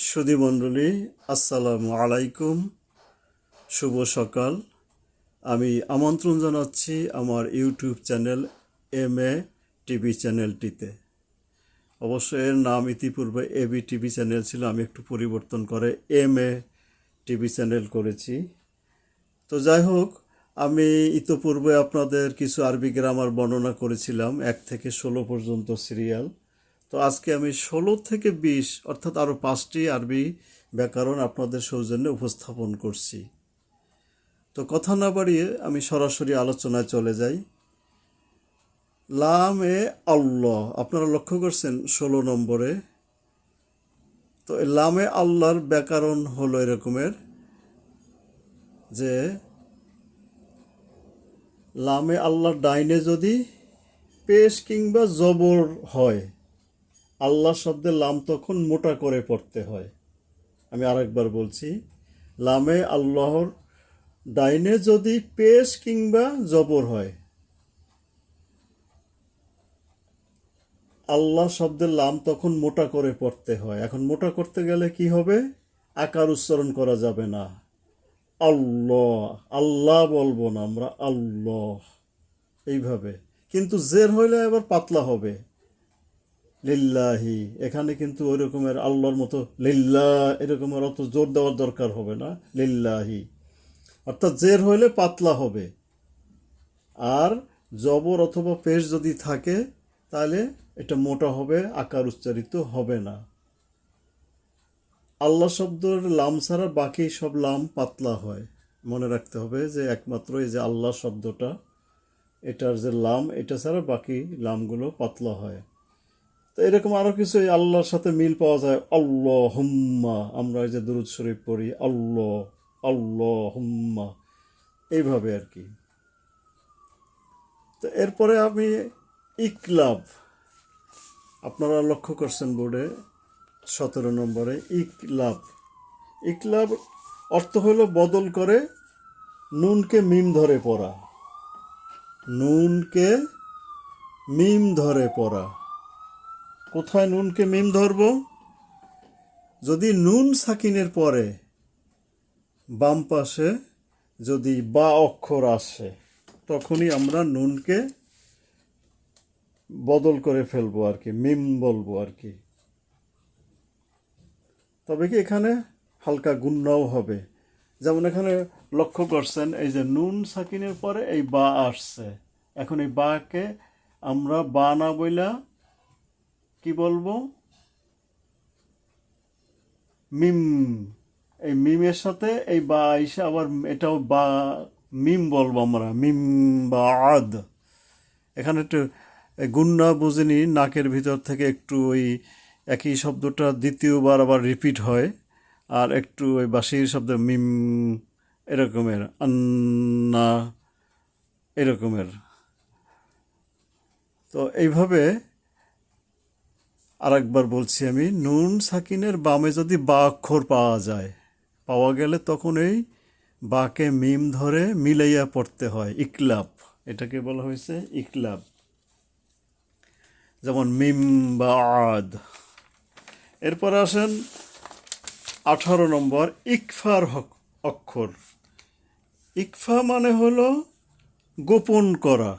সুধীমণ্ডলী, আসসালামু আলাইকুম। শুভ সকাল। আমি আমন্ত্রণ জানাচ্ছি আমার ইউটিউব চ্যানেল MA টিভি চ্যানেলটিতে। অবশ্য এর নাম ইতিপূর্বে AB টিভি চ্যানেল ছিল, আমি একটু পরিবর্তন করে MA টিভি চ্যানেল করেছি। তো যাই হোক, আমি ইতিপূর্বে আপনাদের কিছু আরবি গ্রামার বর্ণনা করেছিলাম 1 থেকে 16 পর্যন্ত সিরিয়াল। তো আজকে আমি 16 থেকে 20 অর্থাৎ আরও 5টি আরবি ব্যাকরণ আপনাদের সৌজন্যে উপস্থাপন করছি। তো কথা না বাড়িয়ে আমি সরাসরি আলোচনায় চলে যাই। লামে আল্লাহ আপনারা লক্ষ্য করছেন 16 নম্বরে। তো এই লামে আল্লাহর ব্যাকরণ হলো এরকমের যে লামে আল্লাহর ডাইনে যদি পেশ কিংবা জবর হয়, আল্লাহ শব্দের লাম তখন মোটা করে পড়তে হয়। আমি আরেকবার বলছি, লামে আল্লাহর ডাইনে যদি পেশ কিংবা জবর হয়, আল্লাহ শব্দের লাম তখন মোটা করে পড়তে হয়। এখন মোটা করতে গেলে কি হবে? আকার উচ্চারণ করা যাবে না। আল্লাহ, আল্লাহ বলবো না আমরা, আল্লাহ এইভাবে। কিন্তু জের হইলে এবার পাতলা হবে, লিল্লাহি। এখানে কিন্তু ওই রকমের আল্লাহর মতো লিল্লাহ এরকমের অত জোর দেওয়ার দরকার হবে না, লিল্লাহি। অর্থাৎ জের হইলে পাতলা হবে। আর জবর অথবা পেশ যদি থাকে তাহলে এটা মোটা হবে, আকার উচ্চারিত হবে না। আল্লাহ শব্দের লাম ছাড়া বাকি সব লাম পাতলা হয়। মনে রাখতে হবে যে একমাত্র এই যে আল্লাহ শব্দটা, এটার যে লাম, এটা ছাড়া বাকি লামগুলো পাতলা হয়। তো এরকম আরও কিছু এই আল্লাহর সাথে মিল পাওয়া যায়। আল্লাহ হুম্মা, আমরা এই যে দুরূদ শরীফ পড়ি, আল্লাহ আল্লাহ হুম্মা, এইভাবে আর কি। তো এরপরে আমি ইকলাব, আপনারা লক্ষ্য করছেন বোর্ডে 17 নম্বরে ইকলাব। ইকলাব অর্থ হলো বদল করে নুনকে মিম ধরে পড়া। নুনকে মিম ধরে পড়া। কোথায় নুনকে মিম ধরব? যদি নুন সাকিনের পরে বাম পাশে যদি বা অক্ষর আসে, তখনই আমরা নুনকে বদল করে ফেলবো আর কি, মিম বলবো আর কি। তবে কি এখানে হালকা গুন্নাও হবে। যেমন এখানে লক্ষ্য করছেন, এই যে নুন সাকিনের পরে এই বা আসছে। এখন এই বাকে আমরা বা না বইলা কি বলবো? মিম। এই মিমের সাথে এই বা আইসা আবার এটাও বা, মিম বলবো আমরা, মিম বা আদ। এখানে একটু গুন্না বুঝিনি, নাকের ভিতর থেকে একটু ওই একই শব্দটা দ্বিতীয়বার আবার রিপিট হয়। আর একটু ওই বাঁশির শব্দ মিম এরকমের, আন্না এরকমের। তো এইভাবে আরেকবার বলছি আমি, নুন সাকিনের বামে যদি বা অক্ষর পাওয়া গেলে তখন এই বাকে মিম ধরে মিলাইয়া পড়তে হয়, ইকলাব। এটাকে বলা হয়েছে ইকলাব। যেমন মিম বা আদ। এরপর আসেন 18 নম্বর ইকফার অক্ষর। ইকফা মানে হলো গোপন করা।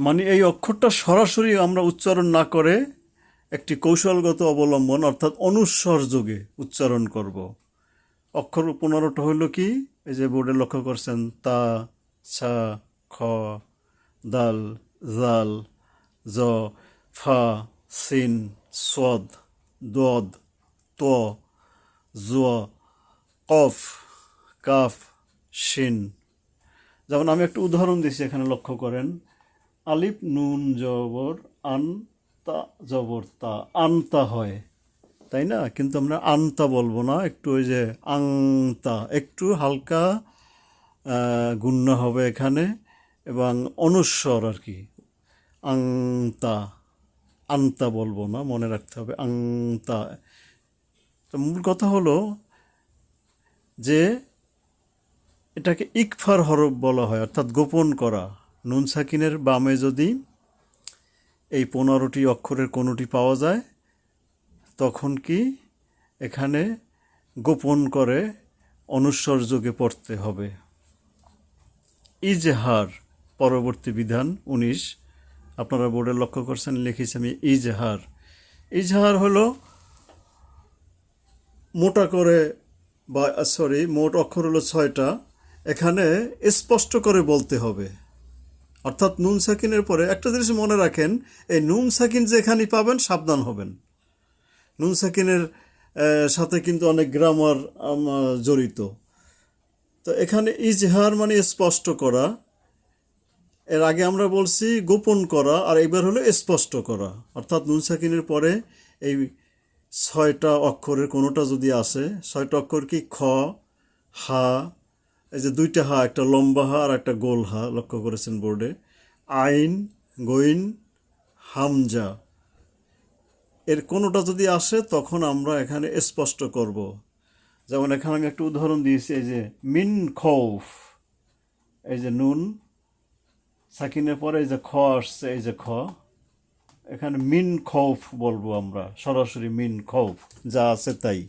মানে এই অক্ষরটা সরাসরি আমরা উচ্চারণ না করে একটি কৌশলগত অবলম্বন অর্থাৎ অনুস্বর যোগে উচ্চারণ করব। অক্ষর 15টা হইল কি? এই যে বোর্ডে লক্ষ্য করছেন, তা, ছা, খ, দাল, জাল, জ, ফা, সিন, সদ, দদ, ত, জ, কফ, কাফ, শিন। যেমন আমি একটা উদাহরণ দিচ্ছি, এখানে লক্ষ্য করেন, আলিফ নুন জবর আন, তা জবর তা, আনতা হয়, তাই না? কিন্তু আমরা আনতা বলবো না, একটু ওই যে আংতা, একটু হালকা গুণ্য হবে এখানে, এবং অনুস্বর আর কি, আংতা, আনতা বলবো না, মনে রাখতে হবে আংতা। তো মূল কথা হলো যে এটাকে ইকফার হরফ বলা হয়, অর্থাৎ গোপন করা। নুন সাকিনের বামে যদি এই 15টি অক্ষরের কোনোটি পাওয়া যায়, তখন কি এখানে গোপন করে অনুস্বর যোগে পড়তে হবে। ইজহার পরবর্তী বিধান 19, আপনারা বোর্ডে লক্ষ্য করছেন লিখেছি আমি ইজহার। ইজহার হলো মোটা করে বা মোট অক্ষর হলো 6টা, এখানে স্পষ্ট করে বলতে হবে। অর্থাৎ নুন সাকিনের পরে একটা জিনিস মনে রাখেন, এই নুন সাকিন যেখানে পাবেন সাবধান হবেন। নুন সাকিনের সাথে কিন্তু অনেক গ্রামার জড়িত। তো এখানে ইজহার মানে স্পষ্ট করা, এর আগে আমরা বলছি গোপন করা, আর এবার হলো স্পষ্ট করা। অর্থাৎ নুন সাকিনের পরে এই 6টা অক্ষরের কোনোটা যদি আসে, 6টা অক্ষর কি খ, হা, এই যে 2টা হা, একটা লম্বা হা আর একটা গোল হা, লক্ষ্য করেছেন বোর্ডে, আইন, গইন, হামজা, এর কোনোটা যদি আসে তখন আমরা এখানে স্পষ্ট করব। যেমন এখানে আমি একটা উদাহরণ দিয়েছি, এই যে মিন খৌফ, এই যে নুন সাকিনের পরে এই যে খ আসছে, এই যে খ, এখানে মিন খৌফ বলবো আমরা, সরাসরি মিন খৌফ, যা আছে তাই,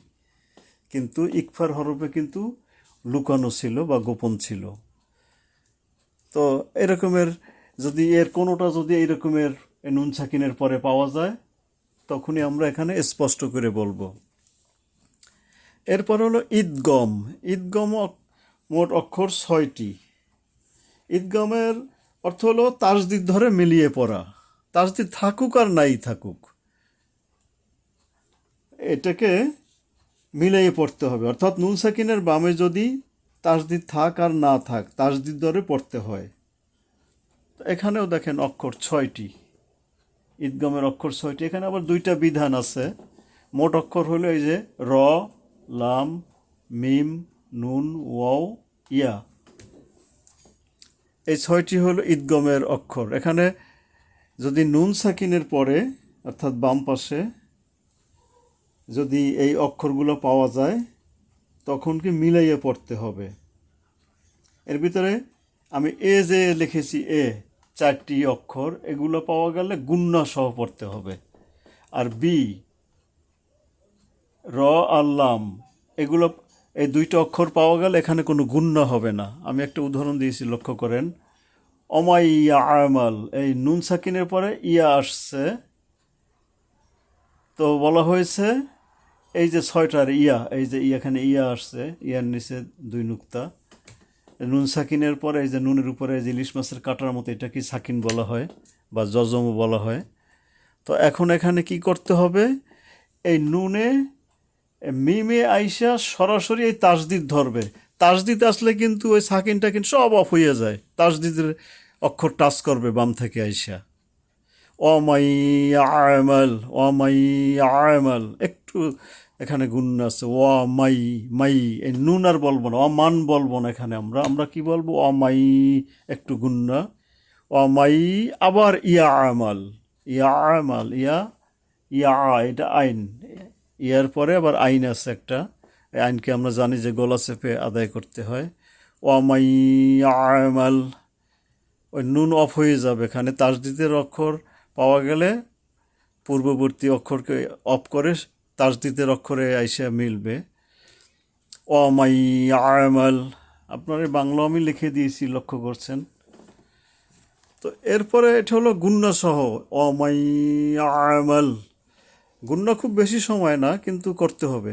কিন্তু ইকফার হরফে কিন্তু লুকানো ছিল বা গোপন ছিল। তো এরকমের যদি এর কোনোটা যদি এইরকমের নুন সাকিনের পরে পাওয়া যায় তখনই আমরা এখানে স্পষ্ট করে বলবো। এরপর হলো ঈদগম। ঈদগম মোট অক্ষর 6টি। ঈদগমের অর্থ হলো তাসদিদ ধরে মিলিয়ে পড়া, তাসদিদ থাকুক আর নাই থাকুক এটাকে মিলিয়ে পড়তে হবে। অর্থাৎ নুন সাকিনের বামে যদি তাসদিদ থাক আর না থাক তাসদিদ ধরে পড়তে হয়। এখানেও দেখেন অক্ষর 6টি, ঈদগমের অক্ষর 6টি। এখানে আবার 2টা বিধান আছে। মোট অক্ষর হলো এই যে র, লাম, মিম, নুন, ওয়াও, ইয়া, এই 6টি হলো ঈদগমের অক্ষর। এখানে যদি নুন সাকিনের পরে অর্থাৎ বাম পাশে যদি এই অক্ষরগুলো পাওয়া যায় তখন কি মিলাইয়ে পড়তে হবে। এর ভিতরে আমি এ যে লিখেছি, 4টি অক্ষর, এগুলো পাওয়া গেলে গুন্না সহ পড়তে হবে। আর বি, র আর লাম, এগুলো এই 2টা অক্ষর পাওয়া গেলে এখানে কোনো গুন্না হবে না। আমি একটা উদাহরণ দিয়েছি, লক্ষ্য করেন, অমাইয়া আমাল, এই নুন সাকিনের পরে ইয়া আসছে, তো বলা হয়েছে এই যে 6টার ইয়া, এই যে এখানে ইয়া আসছে, ইয়ার নিচে 2 নুক্তা, নুন সাকিনের পরে এই যে নুনের উপরে যে ইলিশ মাছের কাটার মতো, এটা কি সাকিন বলা হয় বা জজমও বলা হয়। তো এখন এখানে কি করতে হবে, এই নুনে মিমে আইসা সরাসরি এই তাসদিদ ধরবে। তাসদিদ আসলে কিন্তু ওই সাকিনটা কিন্তু সব অফ হয়ে যায়, তাসদিদের অক্ষর টাচ করবে বাম থেকে আইসা। অমাইয়ামাল একটু এখানে গুণ আছে, মাই, এই নুন আর বলবো না, অমান বলবো না, এখানে আমরা কি বলবো, অমাই, একটু গুন্না, অমাই, আবার ইয়ামাল, ইয়া, এটা আইন, ইয়ার পরে আবার আইন আছে একটা, এই আইনকে আমরা জানি যে গলা চেপে আদায় করতে হয়। অমাইয়ামাল, ওই নুন অফ হয়ে যাবে। এখানে তাসদিদের অক্ষর পাওয়া গেলে পূর্ববর্তী অক্ষরকে অফ করে তাসদিদের অক্ষরে আইসা মিলবে। অমাইয়ামাল, আপনার এই বাংলা আমি লিখে দিয়েছি, লক্ষ্য করছেন। তো এরপরে এটা হলো গুন্না সহ, অমাইয়ামাল, গুন্না খুব বেশি সময় না কিন্তু করতে হবে।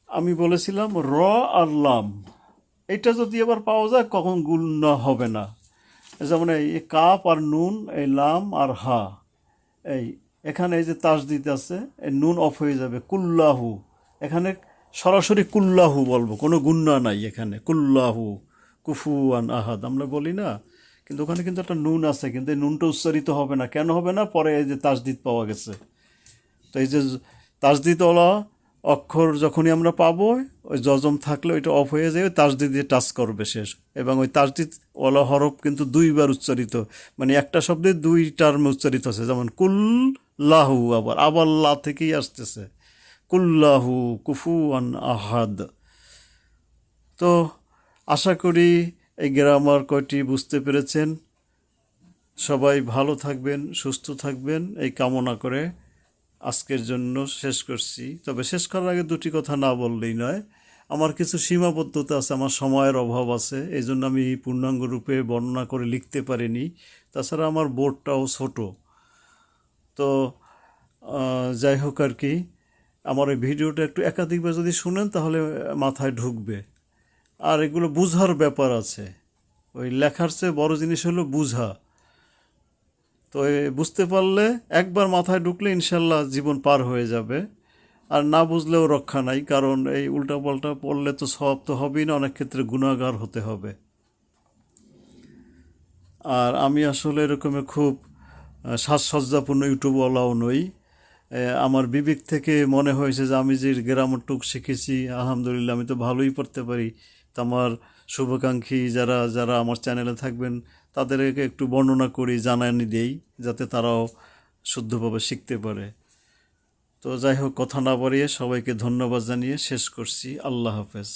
আমি বলেছিলাম র আর লাম, এটা যদি এবার পাওয়া যায় কখন গুন্না হবে না। যেমন এই কাপ আর নুন, এই লাম আর হা, এই এখানে এই যে তাসদিদ আছে, এই নুন অফ হয়ে যাবে, কুল্লাহু, এখানে সরাসরি কুল্লাহু বলবো, কোনো গুন্না নাই এখানে, কুল্লাহু, কুফুয়ান আহাদ আমরা বলি না, কিন্তু ওখানে কিন্তু একটা নুন আছে, কিন্তু এই নুনটা উচ্চারিত হবে না। কেন হবে না, পরে এই যে তাসদিদ পাওয়া গেছে। তো এই যে তাসদিদওয়ালা অক্ষর যখনই আমরা পাবো, ওই জজম থাকলে ওইটা অফ হয়ে যাবে, তাসদিদ দিয়ে টাচ করবে শেষ, এবং ওই তাসদিদওয়ালা হরফ কিন্তু 2বার উচ্চারিত, মানে একটা শব্দে 2 টার্মে উচ্চারিত আছে। যেমন কুল্লাহু, আবার লা থেকেই আসতেছে, কুল্লাহু কুফুয়ান আহাদ। তো আশা করি এই গ্রামার কয়টি বুঝতে পেরেছেন। সবাই ভালো থাকবেন, সুস্থ থাকবেন এই কামনা করে আজকের জন্য শেষ করছি। তবে শেষ করার আগে দুটি কথা না বললেই নয়। আমার কিছু সীমাবদ্ধতা আছে, আমার সময়ের অভাব আছে, এই জন্য আমি পূর্ণাঙ্গ রূপে বর্ণনা করে লিখতে পারিনি। তাছাড়া আমার বোর্ডটাও ছোট। তো যাই হোক আর কি, আমার এই ভিডিওটা একটু একাধিকবার যদি শুনেন তাহলে মাথায় ঢুকবে। আর এগুলো বুঝার ব্যাপার আছে, ওই লেখার চেয়ে বড় জিনিস হলো বুঝা। তো বুঝতে পারলে একবার মাথায় ঢুকলে ইনশাল্লাহ জীবন পার হয়ে যাবে। আর না বুঝলেও রক্ষা নাই, কারণ এই উল্টাপাল্টা পড়লে তো সওয়াব তো হবেই না, অনেক ক্ষেত্রে গুনাহগার হতে হবে। আর আমি আসলে এরকমের খুব সাজসজ্জাপূর্ণ ইউটিউবওয়ালাও নই। আমার বিবেক থেকে মনে হয়েছে যে আমি যে গ্রামারটুক শিখেছি, আলহামদুলিল্লাহ আমি তো ভালোই পড়তে পারি। তো আমার শুভাকাঙ্ক্ষী যারা যারা আমার চ্যানেলে থাকবেন তাদেরকে একটু বর্ণনা করি, জানানি দেই, যাতে তারাও শুদ্ধভাবে শিখতে পারে। তো যাই হোক, কথা না বাড়িয়ে সবাইকে ধন্যবাদ জানিয়ে শেষ করছি। আল্লাহ হাফেজ।